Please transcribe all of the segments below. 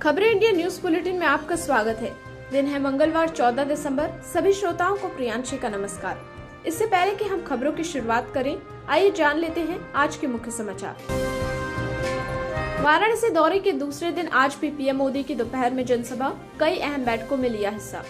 खबरें India news bulletin में आपका स्वागत है। दिन है मंगलवार 14 दिसंबर। सभी श्रोताओं को प्रियांशी का नमस्कार। इससे पहले कि हम खबरों की शुरुआत करें, आइए जान लेते हैं आज के मुख्य समाचार। वाराणसी दौरे के दूसरे दिन आज भी पीएम मोदी की दोपहर में जनसभा, कई अहम बैठकों में लिया हिस्सा।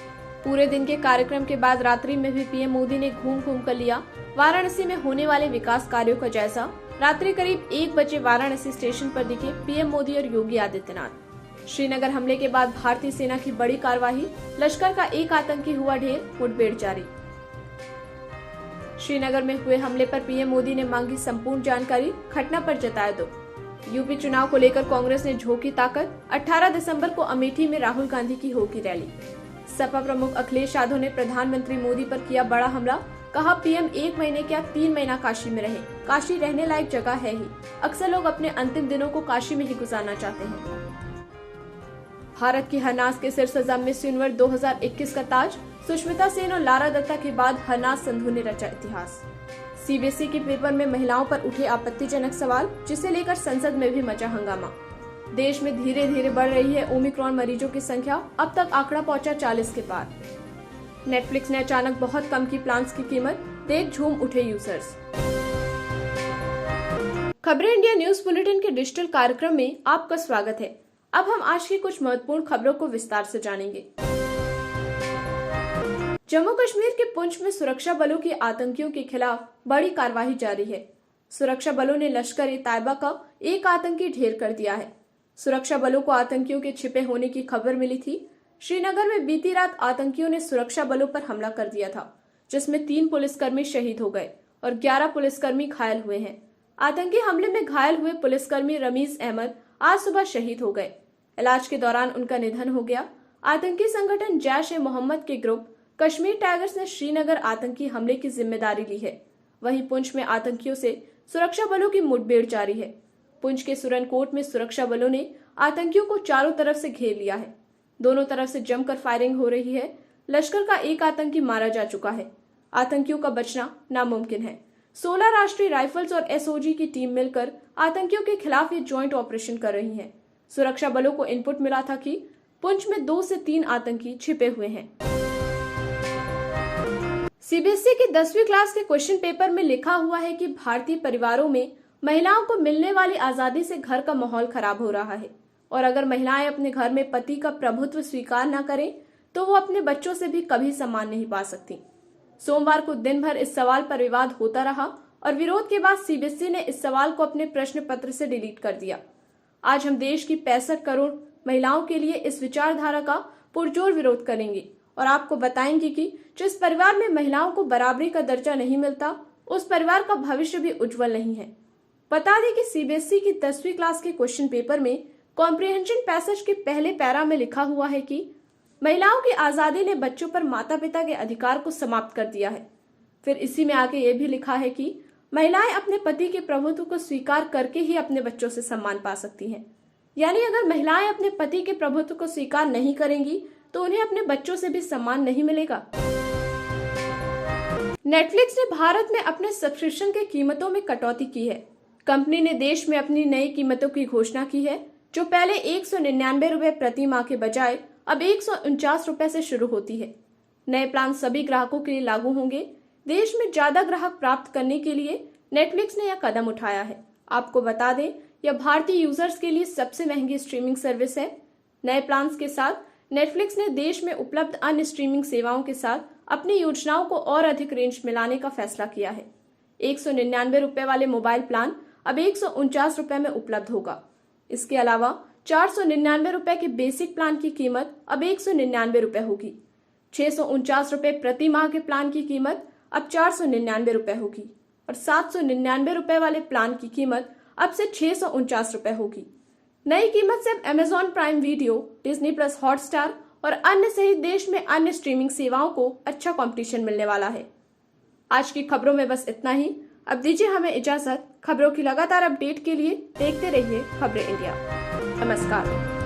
पूरे दिन के कार्यक्रम के बाद रात्रि में भी पीएम मोदी ने घूम घूम कर लिया वाराणसी में होने वाले विकास कार्यों का जायजा। रात्रि करीब 1 बजे वाराणसी स्टेशन पर दिखे पीएम मोदी और योगी आदित्यनाथ। श्रीनगर हमले के बाद भारतीय सेना की बड़ी कार्रवाई, लश्कर का एक आतंकी हुआ ढेर, मुठभेड़ जारी। श्रीनगर में हुए हमले पर पीएम मोदी ने मांगी संपूर्ण जानकारी, घटना पर जताया दुख। यूपी चुनाव को लेकर कांग्रेस ने झोंकी ताकत, 18 दिसंबर को अमेठी में राहुल गांधी की होगी रैली। सपा प्रमुख अखिलेश यादव ने प्रधानमंत्री मोदी पर किया बड़ा हमला, कहा पीएम 1 महीने क्या 3 महीना काशी में रहे। काशी रहने लायक जगह है ही, अक्सर लोग अपने अंतिम दिनों को काशी में ही गुजारना चाहते हैं। भारत की हरनाज के सिर सजा मिस यूनिवर्स 2021 का ताज, सुष्मिता सेन और लारा दत्ता के बाद हरनाज संधू ने रचा इतिहास। सीबीएसई के पेपर में महिलाओं पर उठे आपत्तिजनक सवाल, जिसे लेकर संसद में भी मचा हंगामा। देश में धीरे धीरे बढ़ रही है ओमिक्रॉन मरीजों की संख्या, अब तक आंकड़ा पहुंचा 40 के पार। नेटफ्लिक्स ने अचानक बहुत कम की प्लान्स की कीमत, देख झूम उठे यूजर्स। खबरें इंडिया न्यूज बुलेटिन के डिजिटल कार्यक्रम में आपका स्वागत है। अब हम आज की कुछ महत्वपूर्ण खबरों को विस्तार से जानेंगे। जम्मू कश्मीर के पुंछ में सुरक्षा बलों की आतंकियों के खिलाफ बड़ी कार्रवाई जारी है। सुरक्षा बलों ने लश्कर-ए-तैयबा का एक आतंकी ढेर कर दिया है। सुरक्षा बलों को आतंकियों के छिपे होने की खबर मिली थी। श्रीनगर में बीती रात आतंकियों ने सुरक्षा बलों पर हमला कर दिया था, जिसमें 3 पुलिसकर्मी शहीद हो गए और 11 पुलिसकर्मी घायल हुए हैं। आतंकी हमले में घायल हुए पुलिसकर्मी रमीज अहमद आज सुबह शहीद हो गए। इलाज के दौरान उनका निधन हो गया। आतंकी संगठन जैश-ए-मोहम्मद के ग्रुप कश्मीर टाइगर्स ने श्रीनगर आतंकी हमले की जिम्मेदारी ली है। वहीं पुंछ में आतंकियों से सुरक्षा बलों की मुठभेड़ जारी है। पुंछ के सुरनकोट में सुरक्षा बलों ने आतंकियों को चारों तरफ से घेर लिया है। दोनों तरफ से जमकर फायरिंग हो रही है। लश्कर का एक आतंकी मारा जा चुका है। आतंकियों का बचना नामुमकिन है। 16 राष्ट्रीय राइफल्स और एसओजी की टीम मिलकर आतंकियों के खिलाफ ये ज्वाइंट ऑपरेशन कर रही है। सुरक्षा बलों को इनपुट मिला था कि पुंछ में 2 से 3 आतंकी छिपे हुए हैं। सीबीएसई की 10वीं क्लास के क्वेश्चन पेपर में लिखा हुआ है कि भारतीय परिवारों में महिलाओं को मिलने वाली आजादी से घर का माहौल खराब हो रहा है और अगर महिलाएं अपने घर में पति का प्रभुत्व स्वीकार न करें तो वो अपने बच्चों से भी कभी सम्मान नहीं पा सकती। सोमवार को दिन भर इस सवाल पर विवाद होता रहा और विरोध के बाद सीबीएसई ने इस सवाल को अपने प्रश्न पत्र से डिलीट कर दिया। आज हम देश की 65 करोड़ महिलाओं के लिए इस विचारधारा का पुरजोर विरोध करेंगे और आपको बताएंगे कि जिस परिवार में महिलाओं को बराबरी का दर्जा नहीं मिलता, उस परिवार का भविष्य भी उज्जवल नहीं है। बता दें कि सीबीएसई की 10वीं क्लास के क्वेश्चन पेपर में कॉम्प्रिहेंशन पैसेज के पहले पैरा में लिखा हुआ है कि महिलाओं की आजादी ने बच्चों पर माता पिता के अधिकार को समाप्त कर दिया है। फिर इसी में आगे ये भी लिखा है कि महिलाएं अपने पति के प्रभुत्व को स्वीकार करके ही अपने बच्चों से सम्मान पा सकती हैं। यानी अगर महिलाएं अपने पति के प्रभुत्व को स्वीकार नहीं करेंगी तो उन्हें अपने बच्चों से भी सम्मान नहीं मिलेगा। नेटफ्लिक्स ने भारत में अपने सब्सक्रिप्शन की कीमतों में कटौती की है। कंपनी ने देश में अपनी नई कीमतों की घोषणा की है, जो पहले 199 रुपए प्रति माह के बजाय अब 149 रुपए से शुरू होती है। नए प्लान सभी ग्राहकों के लिए लागू होंगे। देश में ज्यादा ग्राहक प्राप्त करने के लिए नेटफ्लिक्स ने यह कदम उठाया है। आपको बता दें, यह भारतीय यूजर्स के लिए सबसे महंगी स्ट्रीमिंग सर्विस है। नए प्लान्स के साथ नेटफ्लिक्स ने देश में उपलब्ध अन्य स्ट्रीमिंग सेवाओं के साथ अपनी योजनाओं को और अधिक रेंज में लाने का फैसला किया है। 199 रुपए वाले मोबाइल प्लान अब 149 रुपए में उपलब्ध होगा। इसके अलावा 499 रुपए के बेसिक प्लान की कीमत अब 199 रुपए होगी। 649 रुपए प्रति माह के प्लान की कीमत अब 499 रुपए होगी और 799 रुपए वाले प्लान की कीमत अब से 649 रुपए होगी। नई कीमत से Amazon prime video, Disney plus Hotstar और अन्य सहित देश में अन्य स्ट्रीमिंग सेवाओं को अच्छा कंपटीशन मिलने वाला है। आज की खबरों में बस इतना ही। अब दीजिए हमें इजाजत। खबरों की लगातार अपडेट के लिए देखते रहिए खबरें इंडिया। नमस्कार।